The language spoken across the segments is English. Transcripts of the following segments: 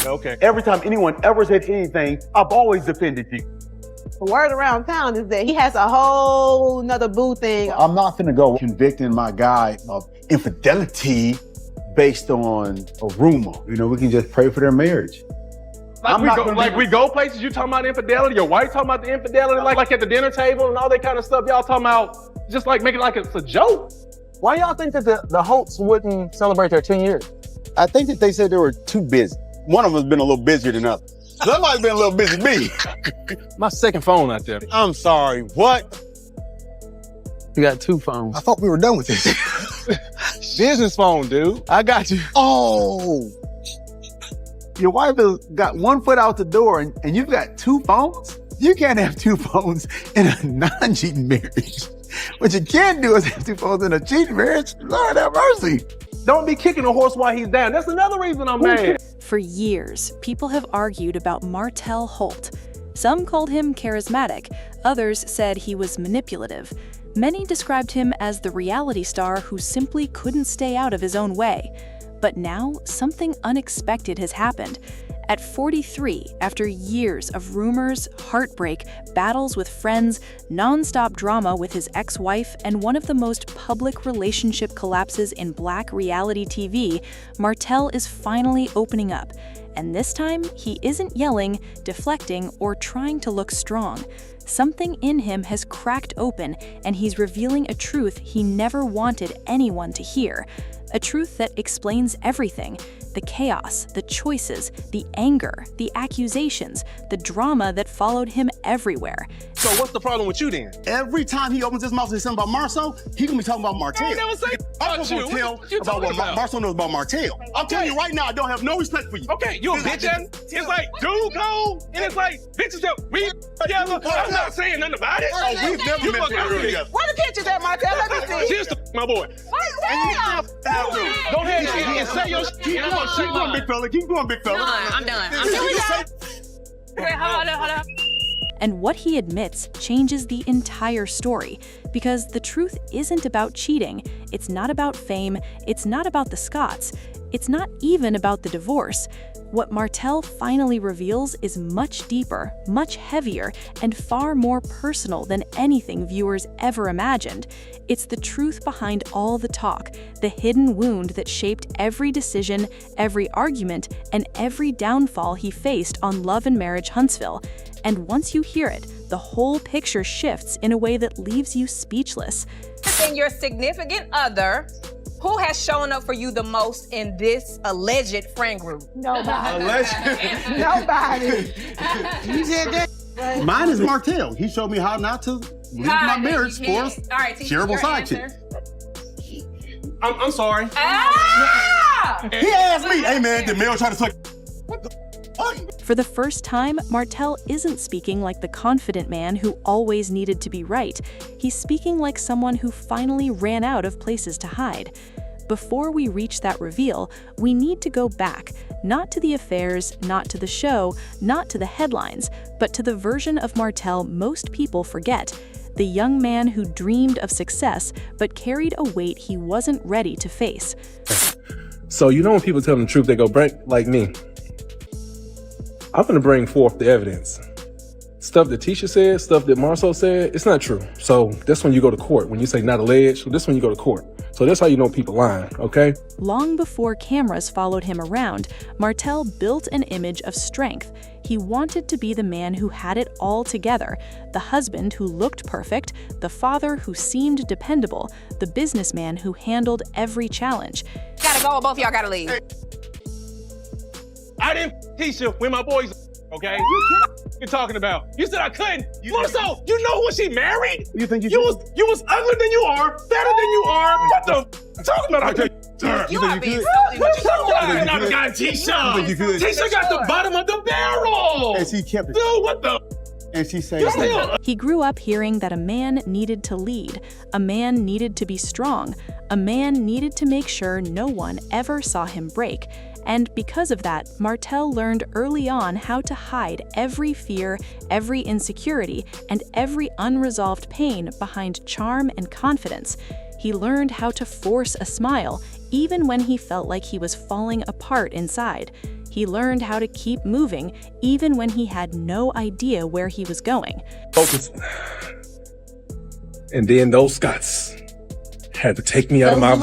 Okay. Every time anyone ever said anything, I've always defended you. The word around town is that he has a whole nother boo thing. I'm not gonna go convicting my guy of infidelity based on a rumor. You know, we can just pray for their marriage. We go places, you talking about infidelity, your wife talking about the infidelity, like at the dinner table and all that kind of stuff. Y'all talking about just like making like it's a joke. Why y'all think that the Holts wouldn't celebrate their 10 years? I think that they said they were too busy. One of them's been a little busier than others. Somebody's been a little busy me. My second phone out there. I'm sorry, what? You got 2 phones. I thought we were done with this. Business phone, dude. I got you. Oh. Your wife has got 1 foot out the door and you've got 2 phones? You can't have 2 phones in a non-cheating marriage. What you can do is have 2 phones in a cheating marriage. Lord have mercy. Don't be kicking a horse while he's down. That's another reason I'm mad. For years, people have argued about Martell Holt. Some called him charismatic, others said he was manipulative. Many described him as the reality star who simply couldn't stay out of his own way. But now, something unexpected has happened. At 43, after years of rumors, heartbreak, battles with friends, nonstop drama with his ex-wife, and one of the most public relationship collapses in Black reality TV, Martell is finally opening up. And this time, he isn't yelling, deflecting, or trying to look strong. Something in him has cracked open, and he's revealing a truth he never wanted anyone to hear. A truth that explains everything. The chaos, the choices, the anger, the accusations, the drama that followed him everywhere. So what's the problem with you then? Every time he opens his mouth to say something about Marcel, he gonna be talking about Martell. I never say I'm about gonna you. tell What you about what talking about? Marcel knows about Martell. I'm telling you right now, I don't have no respect for you. Okay, you a bitch ass. It's like dude code, and it's like bitches that we together. I'm not saying nothing about it. Oh, we've never You met fucking together. together. Where the pictures at, Martell? Let me see. Cheers to my boy. Go ahead and say your shit. Keep And I'm gonna going, say big fella. Keep going, big fella. I'm done. Okay, hold on. And what he admits changes the entire story, because the truth isn't about cheating, it's not about fame, it's not about the Scotts, it's not even about the divorce. What Martell finally reveals is much deeper, much heavier, and far more personal than anything viewers ever imagined. It's the truth behind all the talk, the hidden wound that shaped every decision, every argument, and every downfall he faced on Love and Marriage Huntsville. And once you hear it, the whole picture shifts in a way that leaves you speechless. And your significant other, who has shown up for you the most in this alleged friend group? Nobody. Alleged. Nobody. You said that? Mine is Martell. He showed me how not to leave my marriage for a shareable side chick. I'm sorry. Ah! He asked me, hey man, did Mel try to suck? What the fuck? For the first time, Martell isn't speaking like the confident man who always needed to be right. He's speaking like someone who finally ran out of places to hide. Before we reach that reveal, we need to go back, not to the affairs, not to the show, not to the headlines, but to the version of Martell most people forget. The young man who dreamed of success, but carried a weight he wasn't ready to face. So you know when people tell them the truth, they go break like me. I'm gonna bring forth the evidence. Stuff that Tisha said, stuff that Marcel said, it's not true. So that's when you go to court. When you say not alleged, so this when you go to court. So that's how you know people lying, okay? Long before cameras followed him around, Martell built an image of strength. He wanted to be the man who had it all together, the husband who looked perfect, the father who seemed dependable, the businessman who handled every challenge. Gotta go, or both of y'all gotta leave. I didn't Tisha when my boys, okay? You're talking about. You said I couldn't. Marcel, you know who she married? You think You was uglier than you are, better than you are. What the talking about? You are being What you silly. talking about? Not got Tisha. think you could? Tisha got the bottom of the barrel. And she kept it. Dude, what the? And she said, He grew up hearing that a man needed to lead, a man needed to be strong, a man needed to make sure no one ever saw him break. And because of that, Martell learned early on how to hide every fear, every insecurity, and every unresolved pain behind charm and confidence. He learned how to force a smile, even when he felt like he was falling apart inside. He learned how to keep moving even when he had no idea where he was going. Focus. And then those Scots had to take me out of my...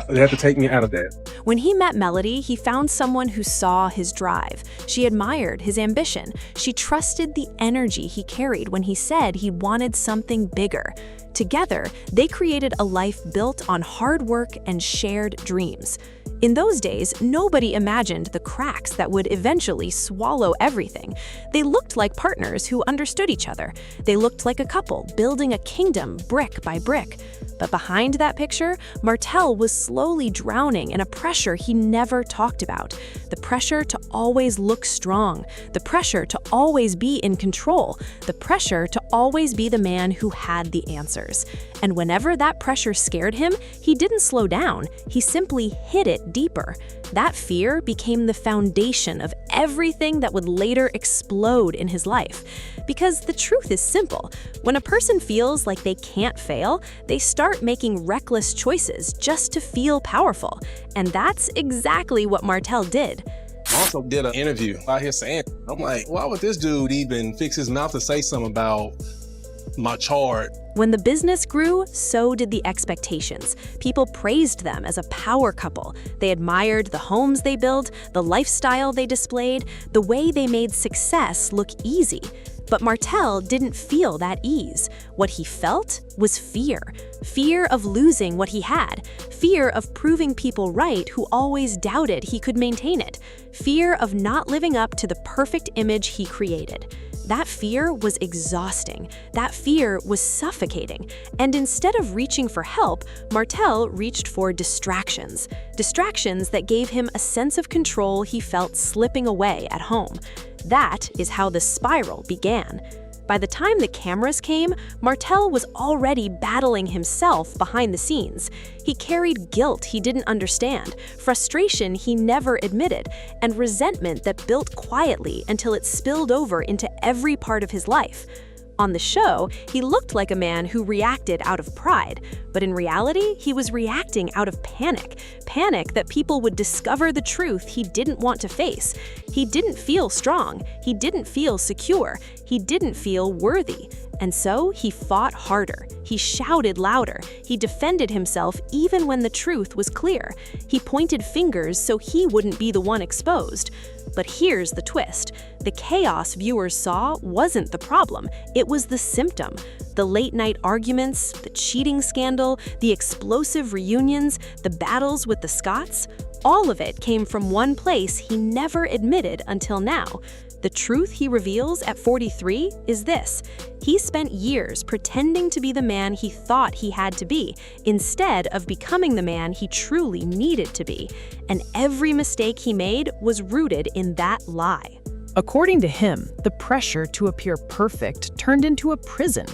they had to take me out of that. When he met Melody, he found someone who saw his drive. She admired his ambition. She trusted the energy he carried when he said he wanted something bigger. Together, they created a life built on hard work and shared dreams. In those days, nobody imagined the cracks that would eventually swallow everything. They looked like partners who understood each other. They looked like a couple building a kingdom brick by brick. But behind that picture, Martell was slowly drowning in a pressure he never talked about. The pressure to always look strong, the pressure to always be in control, the pressure to always be the man who had the answers. And whenever that pressure scared him, he didn't slow down, he simply hid it deeper. That fear became the foundation of everything that would later explode in his life. Because the truth is simple. When a person feels like they can't fail, they start making reckless choices just to feel powerful. And that's exactly what Martell did. Also did an interview out here saying, I'm like, why would this dude even fix his mouth to say something about my chart? When the business grew, so did the expectations. People praised them as a power couple. They admired the homes they built, the lifestyle they displayed, the way they made success look easy. But Martell didn't feel that ease. What he felt was fear. Fear of losing what he had. Fear of proving people right who always doubted he could maintain it. Fear of not living up to the perfect image he created. That fear was exhausting. That fear was suffocating. And instead of reaching for help, Martell reached for distractions. Distractions that gave him a sense of control he felt slipping away at home. That is how the spiral began. By the time the cameras came, Martell was already battling himself behind the scenes. He carried guilt he didn't understand, frustration he never admitted, and resentment that built quietly until it spilled over into every part of his life. On the show, he looked like a man who reacted out of pride, but in reality, he was reacting out of panic. Panic that people would discover the truth he didn't want to face. He didn't feel strong. He didn't feel secure. He didn't feel worthy. And so he fought harder. He shouted louder. He defended himself even when the truth was clear. He pointed fingers so he wouldn't be the one exposed. But here's the twist. The chaos viewers saw wasn't the problem. It was the symptom. The late-night arguments, the cheating scandal, the explosive reunions, the battles with the Scots, all of it came from one place he never admitted until now. The truth he reveals at 43 is this: he spent years pretending to be the man he thought he had to be, instead of becoming the man he truly needed to be. And every mistake he made was rooted in that lie. According to him, the pressure to appear perfect turned into a prison.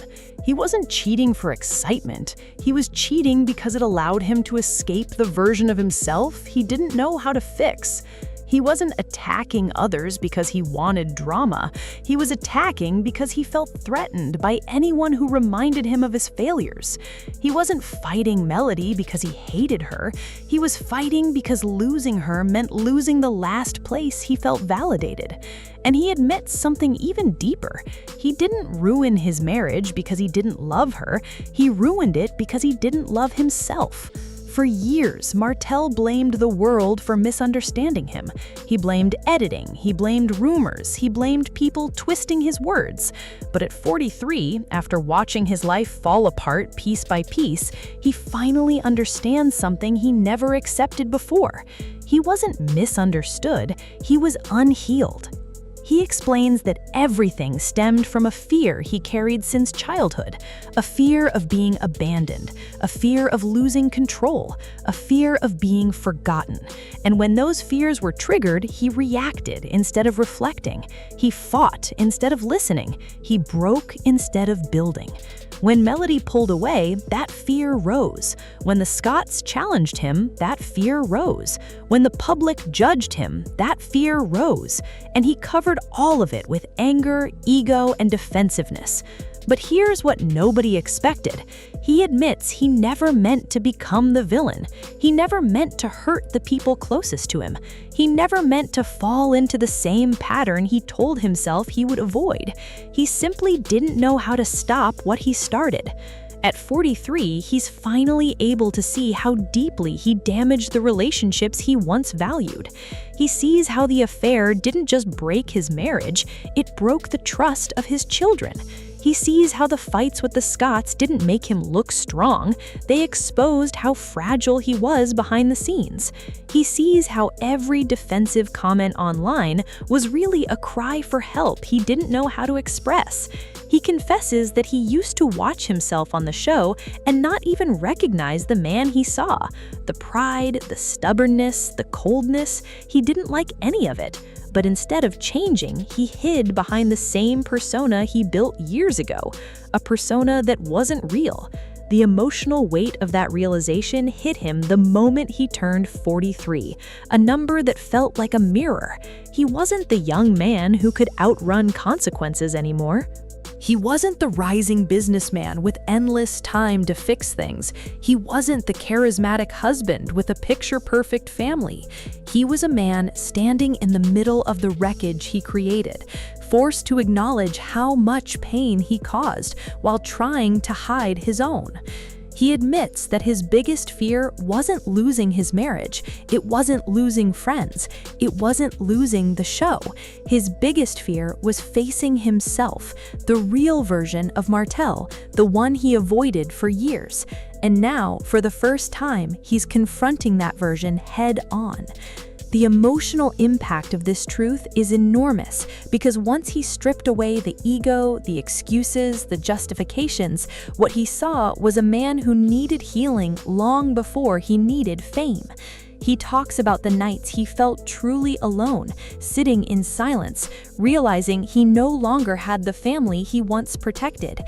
He wasn't cheating for excitement. He was cheating because it allowed him to escape the version of himself he didn't know how to fix. He wasn't attacking others because he wanted drama. He was attacking because he felt threatened by anyone who reminded him of his failures. He wasn't fighting Melody because he hated her. He was fighting because losing her meant losing the last place he felt validated. And he admits something even deeper. He didn't ruin his marriage because he didn't love her. He ruined it because he didn't love himself. For years, Martell blamed the world for misunderstanding him. He blamed editing, he blamed rumors, he blamed people twisting his words. But at 43, after watching his life fall apart piece by piece, he finally understands something he never accepted before. He wasn't misunderstood, he was unhealed. He explains that everything stemmed from a fear he carried since childhood, a fear of being abandoned, a fear of losing control, a fear of being forgotten. And when those fears were triggered, he reacted instead of reflecting. He fought instead of listening. He broke instead of building. When Melody pulled away, that fear rose. When the Scots challenged him, that fear rose. When the public judged him, that fear rose. And he covered all of it with anger, ego, and defensiveness. But here's what nobody expected. He admits he never meant to become the villain. He never meant to hurt the people closest to him. He never meant to fall into the same pattern he told himself he would avoid. He simply didn't know how to stop what he started. At 43, he's finally able to see how deeply he damaged the relationships he once valued. He sees how the affair didn't just break his marriage, it broke the trust of his children. He sees how the fights with the Scotts didn't make him look strong, they exposed how fragile he was behind the scenes. He sees how every defensive comment online was really a cry for help he didn't know how to express. He confesses that he used to watch himself on the show and not even recognize the man he saw. The pride, the stubbornness, the coldness, he didn't like any of it. But instead of changing, he hid behind the same persona he built years ago, a persona that wasn't real. The emotional weight of that realization hit him the moment he turned 43, a number that felt like a mirror. He wasn't the young man who could outrun consequences anymore. He wasn't the rising businessman with endless time to fix things. He wasn't the charismatic husband with a picture-perfect family. He was a man standing in the middle of the wreckage he created, forced to acknowledge how much pain he caused while trying to hide his own. He admits that his biggest fear wasn't losing his marriage, it wasn't losing friends, it wasn't losing the show. His biggest fear was facing himself, the real version of Martell, the one he avoided for years. And now, for the first time, he's confronting that version head on. The emotional impact of this truth is enormous because once he stripped away the ego, the excuses, the justifications, what he saw was a man who needed healing long before he needed fame. He talks about the nights he felt truly alone, sitting in silence, realizing he no longer had the family he once protected.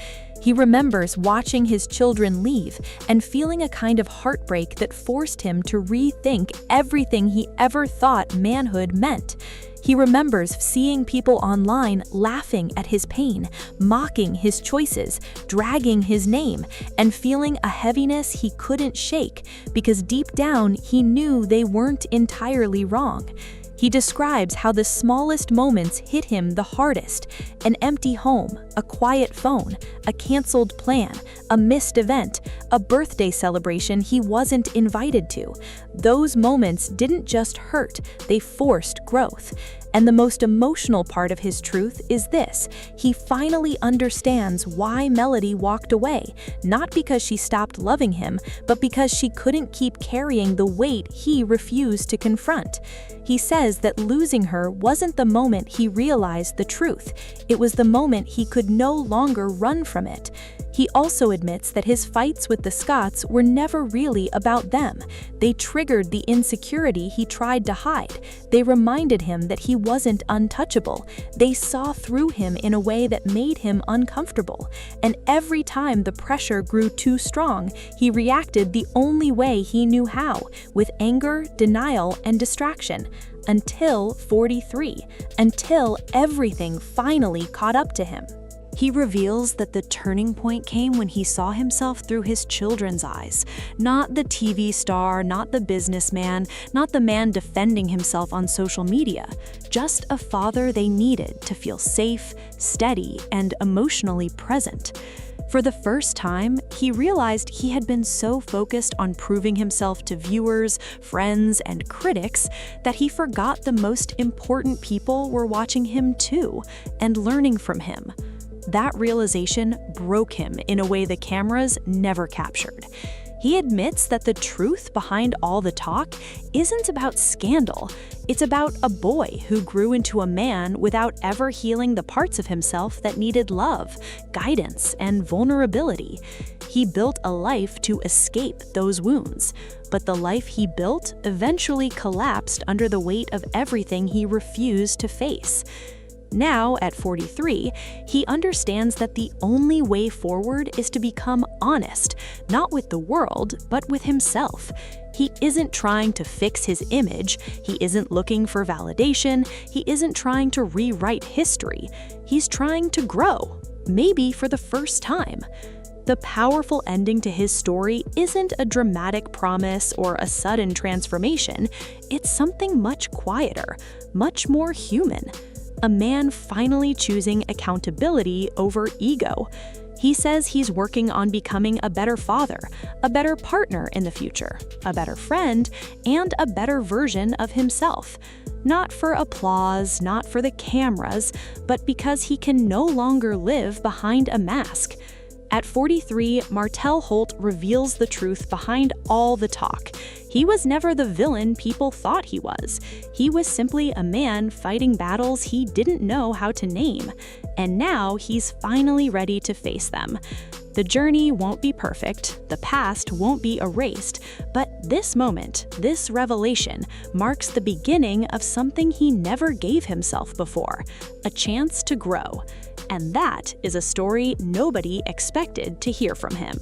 He remembers watching his children leave and feeling a kind of heartbreak that forced him to rethink everything he ever thought manhood meant. He remembers seeing people online laughing at his pain, mocking his choices, dragging his name, and feeling a heaviness he couldn't shake because deep down he knew they weren't entirely wrong. He describes how the smallest moments hit him the hardest: an empty home, a quiet phone, a canceled plan, a missed event, a birthday celebration he wasn't invited to. Those moments didn't just hurt, they forced growth. And the most emotional part of his truth is this: he finally understands why Melody walked away, not because she stopped loving him, but because she couldn't keep carrying the weight he refused to confront. He says that losing her wasn't the moment he realized the truth, it was the moment he could no longer run from it. He also admits that his fights with the Scotts were never really about them. They triggered the insecurity he tried to hide. They reminded him that he wasn't untouchable. They saw through him in a way that made him uncomfortable. And every time the pressure grew too strong, he reacted the only way he knew how, with anger, denial, and distraction. Until 43, until everything finally caught up to him. He reveals that the turning point came when he saw himself through his children's eyes. Not the TV star, not the businessman, not the man defending himself on social media. Just a father they needed to feel safe, steady, and emotionally present. For the first time, he realized he had been so focused on proving himself to viewers, friends, and critics that he forgot the most important people were watching him too, and learning from him. That realization broke him in a way the cameras never captured. He admits that the truth behind all the talk isn't about scandal. It's about a boy who grew into a man without ever healing the parts of himself that needed love, guidance, and vulnerability. He built a life to escape those wounds, but the life he built eventually collapsed under the weight of everything he refused to face. Now, at 43, he understands that the only way forward is to become honest, not with the world, but with himself. He isn't trying to fix his image, he isn't looking for validation, he isn't trying to rewrite history. He's trying to grow. maybe for the first time. The powerful ending to his story isn't a dramatic promise or a sudden transformation. It's something much quieter, much more human. A man finally choosing accountability over ego. He says he's working on becoming a better father, a better partner in the future, a better friend, and a better version of himself. Not for applause, not for the cameras, but because he can no longer live behind a mask. At 43, Martell Holt reveals the truth behind all the talk. He was never the villain people thought he was. He was simply a man fighting battles he didn't know how to name. And now he's finally ready to face them. The journey won't be perfect, the past won't be erased, but this moment, this revelation, marks the beginning of something he never gave himself before, a chance to grow. And that is a story nobody expected to hear from him.